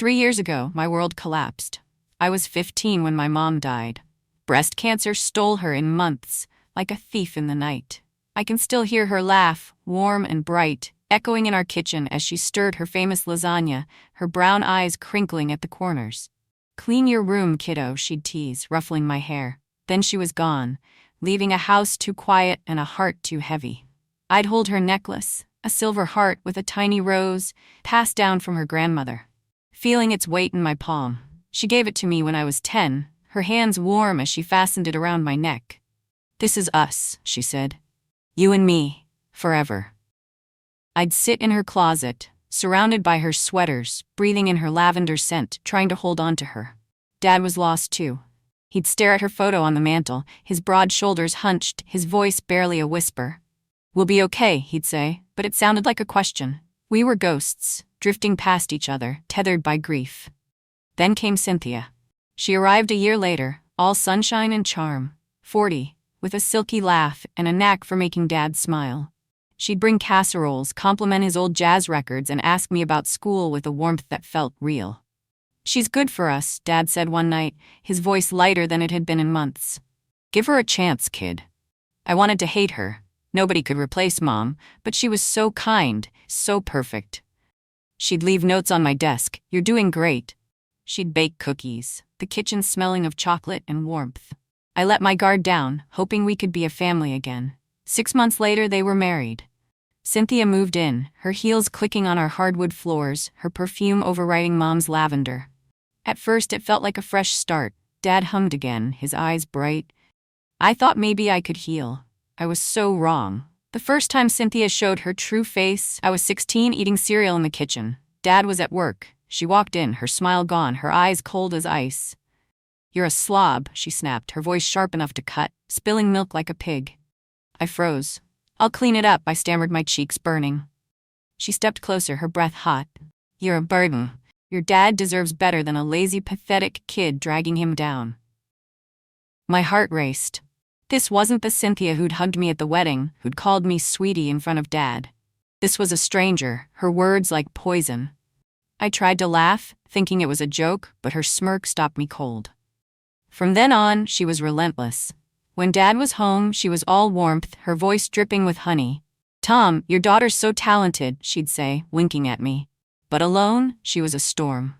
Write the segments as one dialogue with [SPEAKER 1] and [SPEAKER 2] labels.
[SPEAKER 1] 3 years ago, my world collapsed. I was 15 when my mom died. Breast cancer stole her in months, like a thief in the night. I can still hear her laugh, warm and bright, echoing in our kitchen as she stirred her famous lasagna, her brown eyes crinkling at the corners. "Clean your room, kiddo," she'd tease, ruffling my hair. Then she was gone, leaving a house too quiet and a heart too heavy. I'd hold her necklace, a silver heart with a tiny rose, passed down from her grandmother. Feeling its weight in my palm, she gave it to me when I was 10, her hands warm as she fastened it around my neck. "This is us," she said. "You and me, forever." I'd sit in her closet, surrounded by her sweaters, breathing in her lavender scent, trying to hold on to her. Dad was lost too. He'd stare at her photo on the mantel, his broad shoulders hunched, his voice barely a whisper. "We'll be okay," he'd say, but it sounded like a question. We were ghosts, drifting past each other, tethered by grief. Then came Cynthia. She arrived a year later, all sunshine and charm, 40, with a silky laugh and a knack for making Dad smile. She'd bring casseroles, compliment his old jazz records, and ask me about school with a warmth that felt real. "She's good for us," Dad said one night, his voice lighter than it had been in months. "Give her a chance, kid." I wanted to hate her. Nobody could replace Mom, but she was so kind, so perfect. She'd leave notes on my desk, "You're doing great." She'd bake cookies, the kitchen smelling of chocolate and warmth. I let my guard down, hoping we could be a family again. 6 months later, they were married. Cynthia moved in, her heels clicking on our hardwood floors, her perfume overriding Mom's lavender. At first, it felt like a fresh start. Dad hummed again, his eyes bright. I thought maybe I could heal. I was so wrong. The first time Cynthia showed her true face, I was 16 eating cereal in the kitchen. Dad was at work. She walked in, her smile gone, her eyes cold as ice. "You're a slob," she snapped, her voice sharp enough to cut, spilling milk like a pig. I froze. "I'll clean it up," I stammered, my cheeks burning. She stepped closer, her breath hot. "You're a burden. Your dad deserves better than a lazy, pathetic kid dragging him down." My heart raced. This wasn't the Cynthia who'd hugged me at the wedding, who'd called me sweetie in front of Dad. This was a stranger, her words like poison. I tried to laugh, thinking it was a joke, but her smirk stopped me cold. From then on, she was relentless. When Dad was home, she was all warmth, her voice dripping with honey. "Tom, your daughter's so talented," she'd say, winking at me. But alone, she was a storm.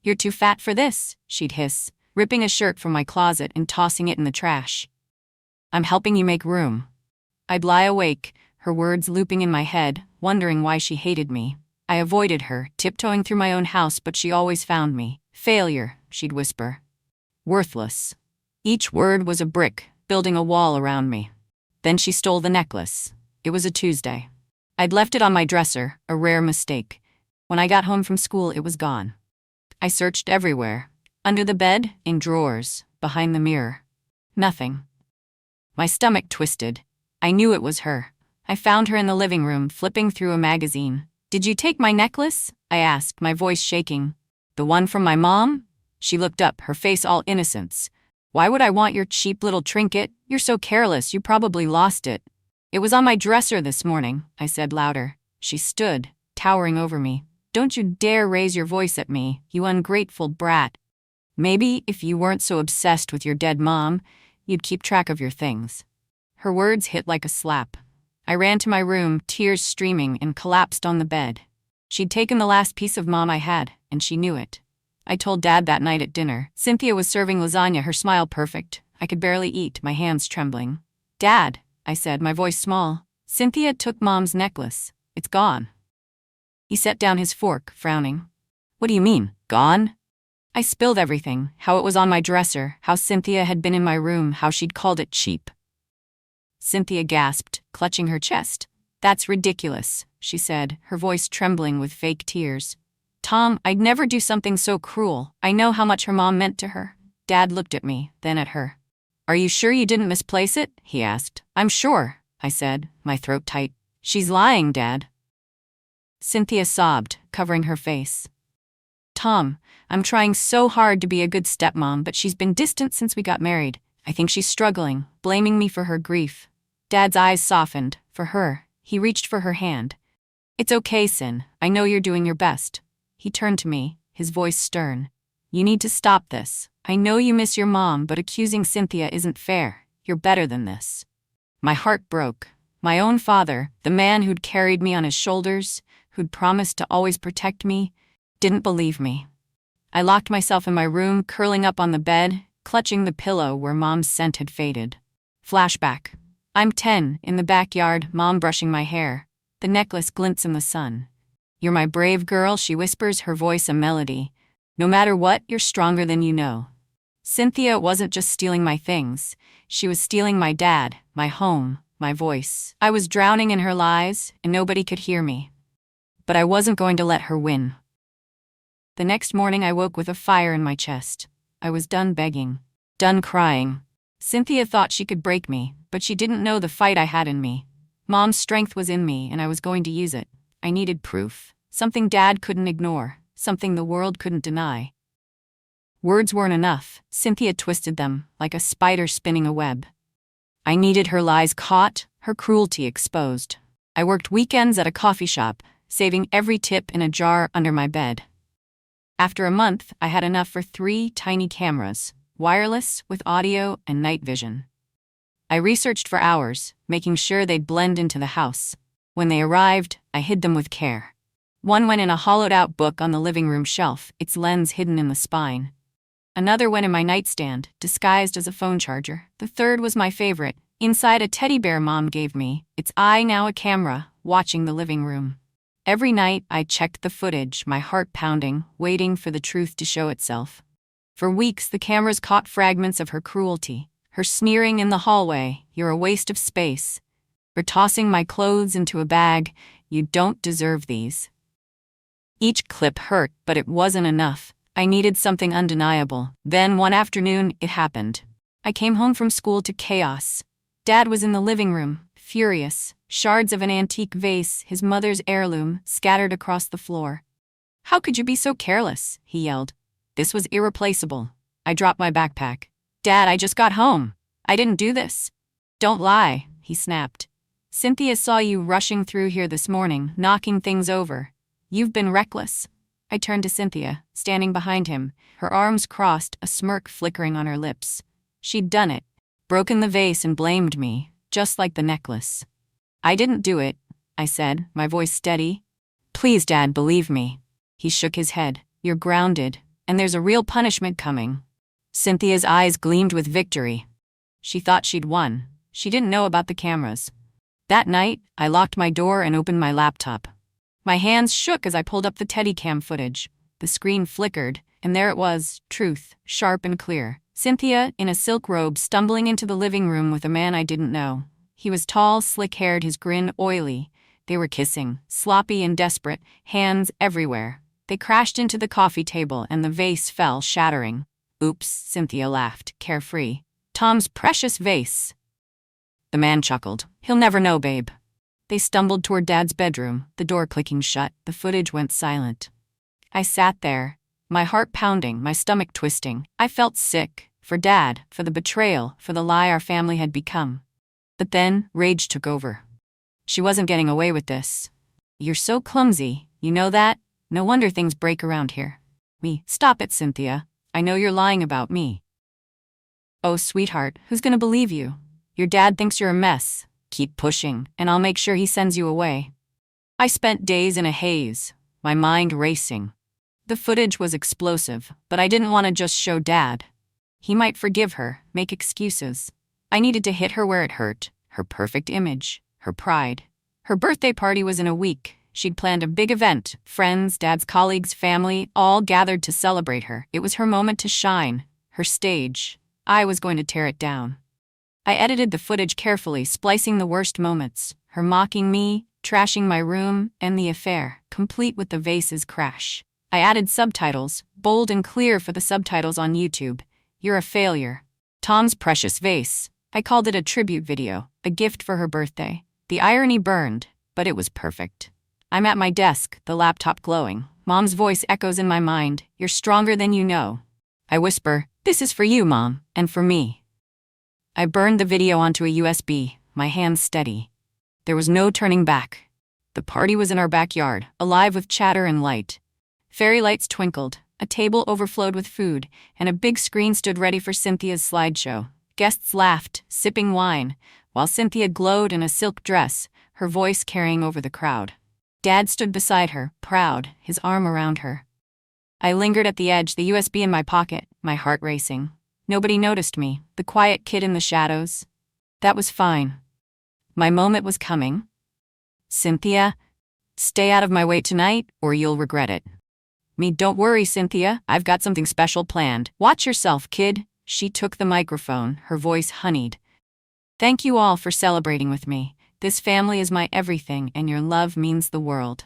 [SPEAKER 1] "You're too fat for this," she'd hiss, ripping a shirt from my closet and tossing it in the trash. "I'm helping you make room." I'd lie awake, her words looping in my head, wondering why she hated me. I avoided her, tiptoeing through my own house, but she always found me. "Failure," she'd whisper. "Worthless." Each word was a brick, building a wall around me. Then she stole the necklace. It was a Tuesday. I'd left it on my dresser, a rare mistake. When I got home from school, it was gone. I searched everywhere. Under the bed, in drawers, behind the mirror. Nothing. My stomach twisted. I knew it was her. I found her in the living room, flipping through a magazine. "Did you take my necklace?" I asked, my voice shaking. "The one from my mom?" She looked up, her face all innocence. "Why would I want your cheap little trinket? You're so careless, you probably lost it." "It was on my dresser this morning," I said louder. She stood, towering over me. "Don't you dare raise your voice at me, you ungrateful brat. Maybe if you weren't so obsessed with your dead mom, you'd keep track of your things." Her words hit like a slap. I ran to my room, tears streaming, and collapsed on the bed. She'd taken the last piece of Mom I had, and she knew it. I told Dad that night at dinner. Cynthia was serving lasagna, her smile perfect. I could barely eat, my hands trembling. "Dad," I said, my voice small, "Cynthia took Mom's necklace. It's gone." He set down his fork, frowning. "What do you mean, gone?" I spilled everything, how it was on my dresser, how Cynthia had been in my room, how she'd called it cheap. Cynthia gasped, clutching her chest. "That's ridiculous," she said, her voice trembling with fake tears. "Tom, I'd never do something so cruel. I know how much her mom meant to her." Dad looked at me, then at her. "Are you sure you didn't misplace it?" he asked. "I'm sure," I said, my throat tight. "She's lying, Dad." Cynthia sobbed, covering her face. "Tom, I'm trying so hard to be a good stepmom, but she's been distant since we got married. I think she's struggling, blaming me for her grief." Dad's eyes softened. For her. He reached for her hand. "It's okay, Cyn. I know you're doing your best." He turned to me, his voice stern. "You need to stop this. I know you miss your mom, but accusing Cynthia isn't fair. You're better than this." My heart broke. My own father, the man who'd carried me on his shoulders, who'd promised to always protect me, didn't believe me. I locked myself in my room, curling up on the bed, clutching the pillow where Mom's scent had faded. Flashback. I'm 10, in the backyard, Mom brushing my hair. The necklace glints in the sun. "You're my brave girl," she whispers, her voice a melody. "No matter what, you're stronger than you know." Cynthia wasn't just stealing my things. She was stealing my dad, my home, my voice. I was drowning in her lies, and nobody could hear me. But I wasn't going to let her win. The next morning I woke with a fire in my chest. I was done begging. Done crying. Cynthia thought she could break me, but she didn't know the fight I had in me. Mom's strength was in me, and I was going to use it. I needed proof. Something Dad couldn't ignore. Something the world couldn't deny. Words weren't enough. Cynthia twisted them, like a spider spinning a web. I needed her lies caught, her cruelty exposed. I worked weekends at a coffee shop, saving every tip in a jar under my bed. After a month, I had enough for 3 tiny cameras, wireless, with audio and night vision. I researched for hours, making sure they'd blend into the house. When they arrived, I hid them with care. One went in a hollowed-out book on the living room shelf, its lens hidden in the spine. Another went in my nightstand, disguised as a phone charger. The third was my favorite, inside a teddy bear Mom gave me, its eye now a camera, watching the living room. Every night, I checked the footage, my heart pounding, waiting for the truth to show itself. For weeks, the cameras caught fragments of her cruelty, her sneering in the hallway, "You're a waste of space," her tossing my clothes into a bag, "You don't deserve these." Each clip hurt, but it wasn't enough. I needed something undeniable. Then, one afternoon, it happened. I came home from school to chaos. Dad was in the living room, furious, shards of an antique vase, his mother's heirloom, scattered across the floor. "How could you be so careless?" he yelled. This was irreplaceable. I dropped my backpack. "Dad, I just got home. I didn't do this." "Don't lie," he snapped. "Cynthia saw you rushing through here this morning, knocking things over. You've been reckless." I turned to Cynthia, standing behind him, her arms crossed, a smirk flickering on her lips. She'd done it, broken the vase and blamed me, just like the necklace. "I didn't do it," I said, my voice steady. "Please, Dad, believe me." He shook his head. "You're grounded, and there's a real punishment coming." Cynthia's eyes gleamed with victory. She thought she'd won. She didn't know about the cameras. That night, I locked my door and opened my laptop. My hands shook as I pulled up the Teddycam footage. The screen flickered, and there it was, truth, sharp and clear. Cynthia, in a silk robe, stumbling into the living room with a man I didn't know. He was tall, slick-haired, his grin oily. They were kissing, sloppy and desperate, hands everywhere. They crashed into the coffee table, and the vase fell, shattering. "Oops," Cynthia laughed, carefree. "Tom's precious vase." The man chuckled. "He'll never know, babe." They stumbled toward Dad's bedroom, the door clicking shut. The footage went silent. I sat there, my heart pounding, my stomach twisting. I felt sick, for Dad, for the betrayal, for the lie our family had become. But then, rage took over. She wasn't getting away with this. "You're so clumsy, you know that? No wonder things break around here." "Stop it, Cynthia. I know you're lying about me." "Oh, sweetheart, who's gonna believe you? Your dad thinks you're a mess. Keep pushing, and I'll make sure he sends you away." I spent days in a haze, my mind racing. The footage was explosive, but I didn't want to just show Dad. He might forgive her, make excuses. I needed to hit her where it hurt, her perfect image, her pride. Her birthday party was in a week. She'd planned a big event, friends, Dad's colleagues, family, all gathered to celebrate her. It was her moment to shine, her stage. I was going to tear it down. I edited the footage carefully, splicing the worst moments, her mocking me, trashing my room, and the affair, complete with the vase's crash. I added subtitles, bold and clear for the subtitles on YouTube. "You're a failure. Tom's precious vase." I called it a tribute video, a gift for her birthday. The irony burned, but it was perfect. I'm at my desk, the laptop glowing. Mom's voice echoes in my mind. "You're stronger than you know." I whisper, "This is for you, Mom, and for me." I burned the video onto a USB, my hands steady. There was no turning back. The party was in our backyard, alive with chatter and light. Fairy lights twinkled, A table overflowed with food, and a big screen stood ready for Cynthia's slideshow. Guests laughed, sipping wine, while Cynthia glowed in a silk dress, her voice carrying over the crowd. Dad stood beside her, proud, his arm around her. I lingered at the edge, the USB in my pocket, my heart racing. Nobody noticed me, the quiet kid in the shadows. That was fine. My moment was coming. Cynthia, stay out of my way tonight, or you'll regret it. Me, don't worry, Cynthia, I've got something special planned. Watch yourself, kid. She took the microphone, her voice honeyed. Thank you all for celebrating with me. This family is my everything, and your love means the world.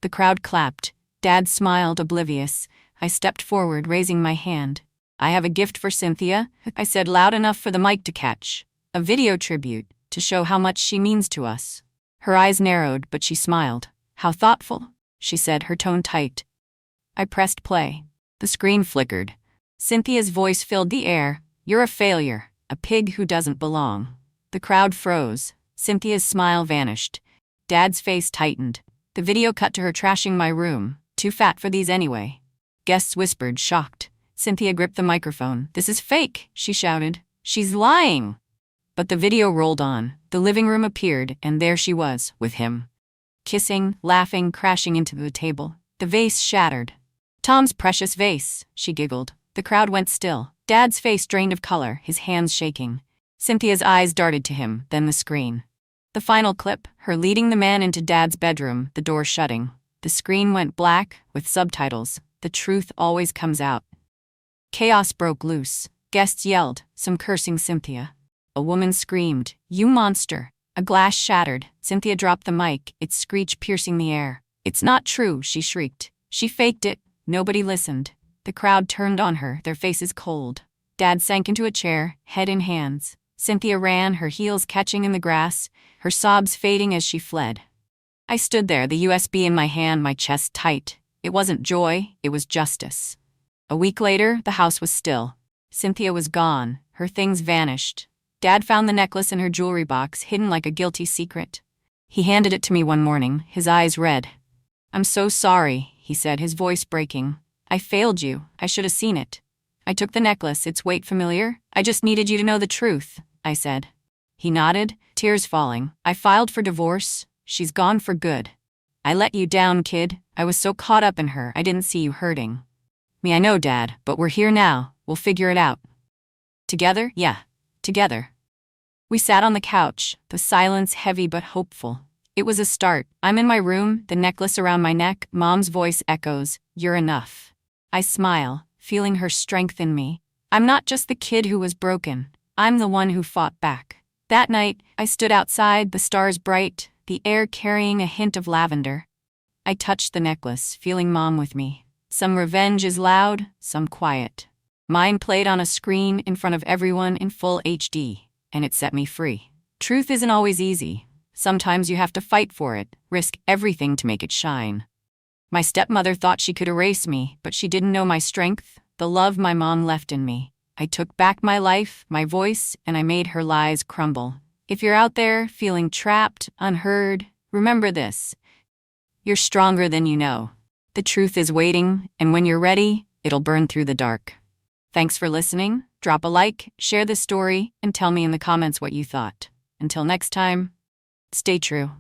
[SPEAKER 1] The crowd clapped. Dad smiled, oblivious. I stepped forward, raising my hand. I have a gift for Cynthia, I said loud enough for the mic to catch. A video tribute, to show how much she means to us. Her eyes narrowed, but she smiled. How thoughtful, she said, her tone tight. I pressed play. The screen flickered. Cynthia's voice filled the air. You're a failure, a pig who doesn't belong. The crowd froze. Cynthia's smile vanished. Dad's face tightened. The video cut to her trashing my room. Too fat for these anyway. Guests whispered, shocked. Cynthia gripped the microphone. This is fake, she shouted. She's lying. But the video rolled on. The living room appeared, and there she was, with him. Kissing, laughing, crashing into the table. The vase shattered. Tom's precious vase, she giggled. The crowd went still. Dad's face drained of color, his hands shaking. Cynthia's eyes darted to him, then the screen. The final clip, her leading the man into Dad's bedroom, the door shutting. The screen went black, with subtitles. The truth always comes out. Chaos broke loose. Guests yelled, some cursing Cynthia. A woman screamed, you monster. A glass shattered. Cynthia dropped the mic, its screech piercing the air. It's not true, she shrieked. She faked it. Nobody listened. The crowd turned on her, their faces cold. Dad sank into a chair, head in hands. Cynthia ran, her heels catching in the grass, her sobs fading as she fled. I stood there, the USB in my hand, my chest tight. It wasn't joy, it was justice. A week later, the house was still. Cynthia was gone, her things vanished. Dad found the necklace in her jewelry box, hidden like a guilty secret. He handed it to me one morning, his eyes red. I'm so sorry, he said, his voice breaking. I failed you, I should have seen it. I took the necklace, its weight familiar. I just needed you to know the truth, I said. He nodded, tears falling. I filed for divorce. She's gone for good. I let you down, kid. I was so caught up in her, I didn't see you hurting. Me, I know, Dad, but we're here now. We'll figure it out. Together? Yeah, together. We sat on the couch, the silence heavy but hopeful. It was a start. I'm in my room, the necklace around my neck. Mom's voice echoes, you're enough. I smile, feeling her strength in me. I'm not just the kid who was broken. I'm the one who fought back. That night, I stood outside, the stars bright, the air carrying a hint of lavender. I touched the necklace, feeling Mom with me. Some revenge is loud, some quiet. Mine played on a screen in front of everyone in full HD, and it set me free. Truth isn't always easy. Sometimes you have to fight for it, risk everything to make it shine. My stepmother thought she could erase me, but she didn't know my strength, the love my mom left in me. I took back my life, my voice, and I made her lies crumble. If you're out there feeling trapped, unheard, remember this. You're stronger than you know. The truth is waiting, and when you're ready, it'll burn through the dark. Thanks for listening. Drop a like, share this story, and tell me in the comments what you thought. Until next time, stay true.